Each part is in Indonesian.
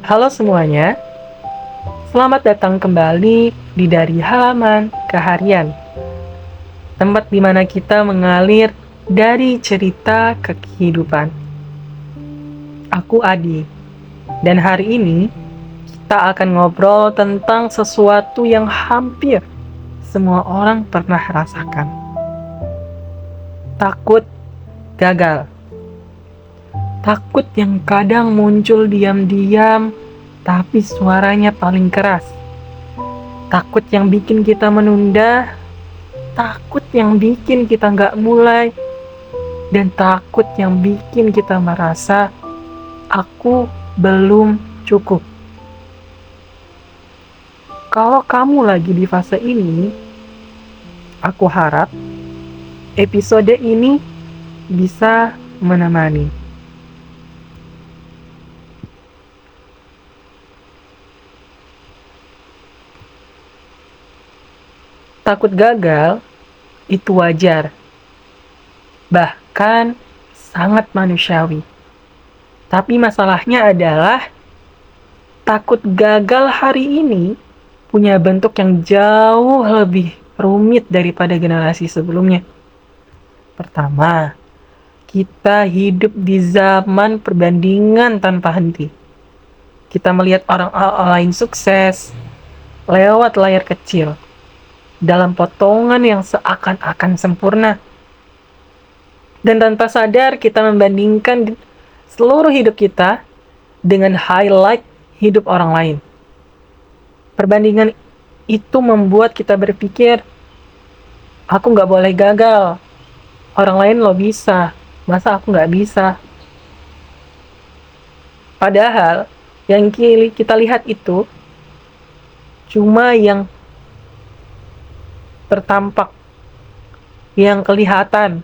Halo semuanya, selamat datang kembali di Dari Halaman ke Harian, tempat di mana kita mengalir dari cerita ke kehidupan. Aku Adi, dan hari ini kita akan ngobrol tentang sesuatu yang hampir semua orang pernah rasakan. Takut gagal. Takut yang kadang muncul diam-diam, tapi suaranya paling keras. Takut yang bikin kita menunda, takut yang bikin kita nggak mulai, dan takut yang bikin kita merasa, aku belum cukup. Kalau kamu lagi di fase ini, aku harap episode ini bisa menemani. Takut gagal itu wajar, bahkan sangat manusiawi. Tapi masalahnya adalah takut gagal hari ini punya bentuk yang jauh lebih rumit daripada generasi sebelumnya. Pertama, kita hidup di zaman perbandingan tanpa henti. Kita melihat orang lain sukses lewat layar kecil, dalam potongan yang seakan-akan sempurna. Dan tanpa sadar kita membandingkan seluruh hidup kita dengan highlight hidup orang lain. Perbandingan itu membuat kita berpikir, aku nggak boleh gagal. Orang lain lo bisa, masa aku nggak bisa? Padahal yang kita lihat itu cuma yang tertampak, yang kelihatan,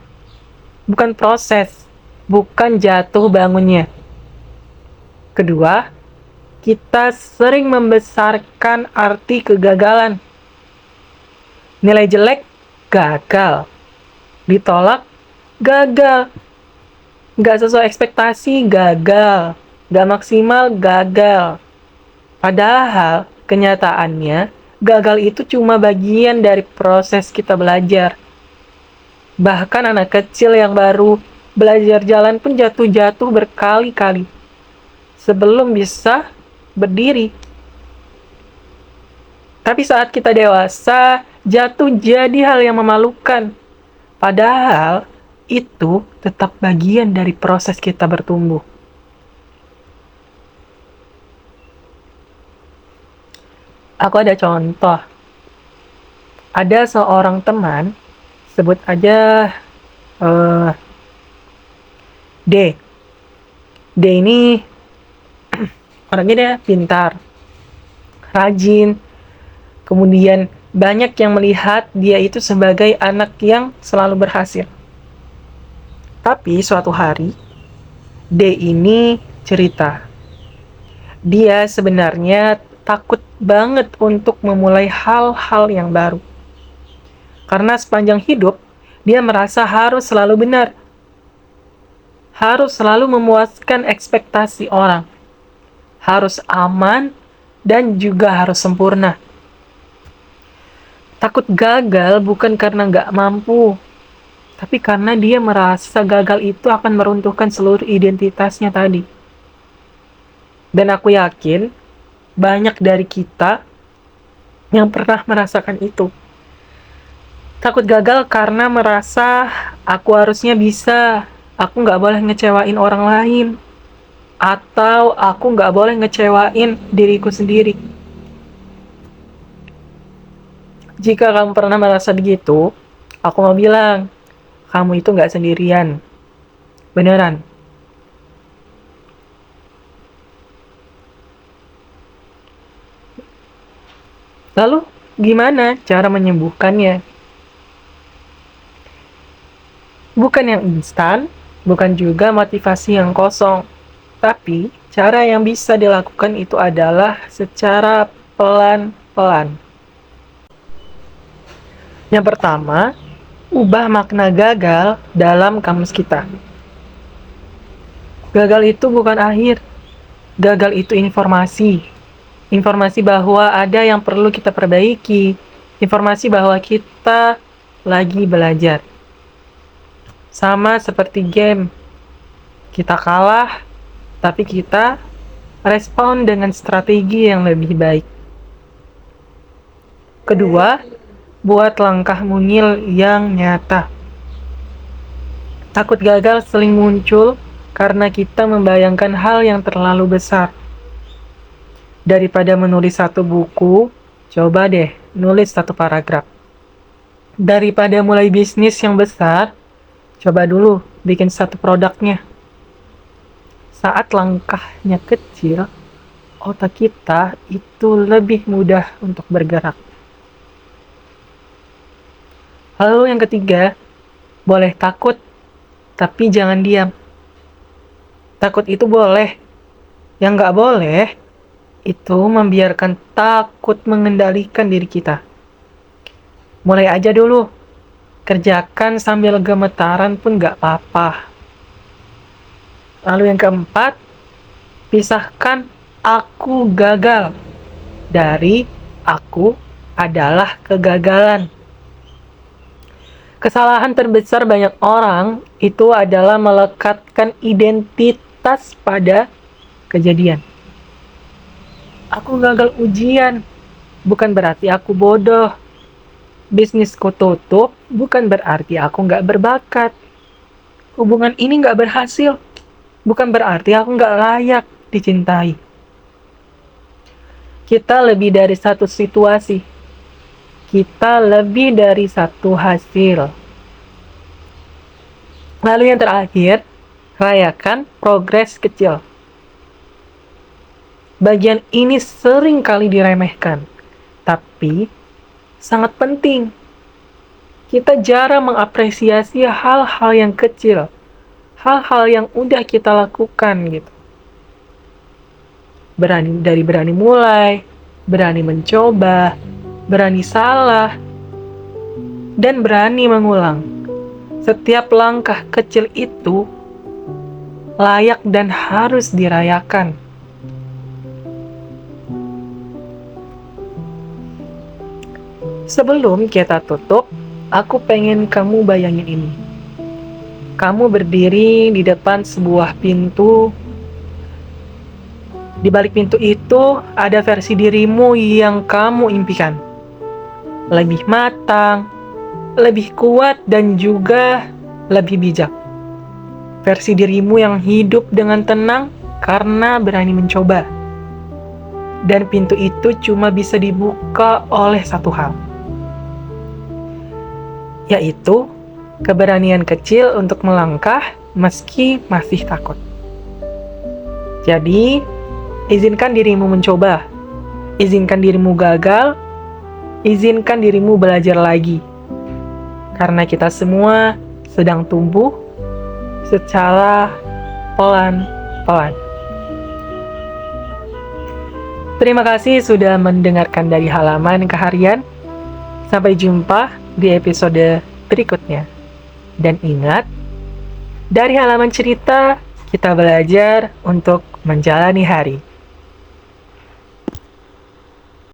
bukan proses, bukan jatuh bangunnya. Kedua, kita sering membesarkan arti kegagalan. Nilai jelek, gagal. Ditolak, gagal. Nggak sesuai ekspektasi, gagal. Nggak maksimal, gagal. Padahal, kenyataannya, gagal itu cuma bagian dari proses kita belajar. Bahkan anak kecil yang baru belajar jalan pun jatuh-jatuh berkali-kali sebelum bisa berdiri. Tapi saat kita dewasa, jatuh jadi hal yang memalukan. Padahal itu tetap bagian dari proses kita bertumbuh. Aku ada contoh. Ada seorang teman, sebut aja D. D ini orangnya dia pintar, rajin, kemudian banyak yang melihat dia itu sebagai anak yang selalu berhasil. Tapi suatu hari, D ini cerita, dia sebenarnya takut banget untuk memulai hal-hal yang baru. Karena sepanjang hidup, dia merasa harus selalu benar. Harus selalu memuaskan ekspektasi orang. Harus aman dan juga harus sempurna. Takut gagal bukan karena nggak mampu, tapi karena dia merasa gagal itu akan meruntuhkan seluruh identitasnya tadi. Dan aku yakin, banyak dari kita yang pernah merasakan itu. Takut gagal karena merasa aku harusnya bisa, aku nggak boleh ngecewain orang lain, atau aku nggak boleh ngecewain diriku sendiri. Jika kamu pernah merasa begitu, aku mau bilang, kamu itu nggak sendirian. Beneran. Lalu, gimana cara menyembuhkannya? Bukan yang instan, bukan juga motivasi yang kosong. Tapi, cara yang bisa dilakukan itu adalah secara pelan-pelan. Yang pertama, ubah makna gagal dalam kamus kita. Gagal itu bukan akhir, Gagal itu informasi. Informasi bahwa ada yang perlu kita perbaiki. Informasi bahwa kita lagi belajar. Sama seperti game. Kita kalah, tapi kita respon dengan strategi yang lebih baik. Kedua, buat langkah mungil yang nyata. Takut gagal sering muncul karena kita membayangkan hal yang terlalu besar. Daripada menulis satu buku, coba deh nulis satu paragraf. Daripada mulai bisnis yang besar, coba dulu bikin satu produknya. Saat langkahnya kecil, otak kita itu lebih mudah untuk bergerak. Lalu yang ketiga, boleh takut, tapi jangan diam. Takut itu boleh. Yang nggak boleh, itu membiarkan takut mengendalikan diri kita. Mulai aja dulu. Kerjakan sambil gemetaran pun nggak apa-apa. Lalu yang keempat, pisahkan aku gagal dari aku adalah kegagalan. Kesalahan terbesar banyak orang itu adalah melekatkan identitas pada kejadian. Aku gagal ujian, bukan berarti aku bodoh. Bisnisku tutup, bukan berarti aku nggak berbakat. Hubungan ini nggak berhasil, bukan berarti aku nggak layak dicintai. Kita lebih dari satu situasi. Kita lebih dari satu hasil. Lalu yang terakhir, rayakan progres kecil. Bagian ini sering kali diremehkan, tapi sangat penting. Kita jarang mengapresiasi hal-hal yang kecil, hal-hal yang udah kita lakukan gitu. Berani mulai, berani mencoba, berani salah, dan berani mengulang. Setiap langkah kecil itu layak dan harus dirayakan. Sebelum kita tutup, aku pengen kamu bayangin ini. Kamu berdiri di depan sebuah pintu. Di balik pintu itu ada versi dirimu yang kamu impikan. Lebih matang, lebih kuat, dan juga lebih bijak. Versi dirimu yang hidup dengan tenang karena berani mencoba. Dan pintu itu cuma bisa dibuka oleh satu hal, yaitu keberanian kecil untuk melangkah meski masih takut. Jadi, izinkan dirimu mencoba, izinkan dirimu gagal, izinkan dirimu belajar lagi. Karena kita semua sedang tumbuh secara pelan-pelan. Terima kasih sudah mendengarkan dari halaman ke harian. Sampai jumpa di episode berikutnya. Dan ingat, dari halaman cerita kita belajar untuk menjalani hari.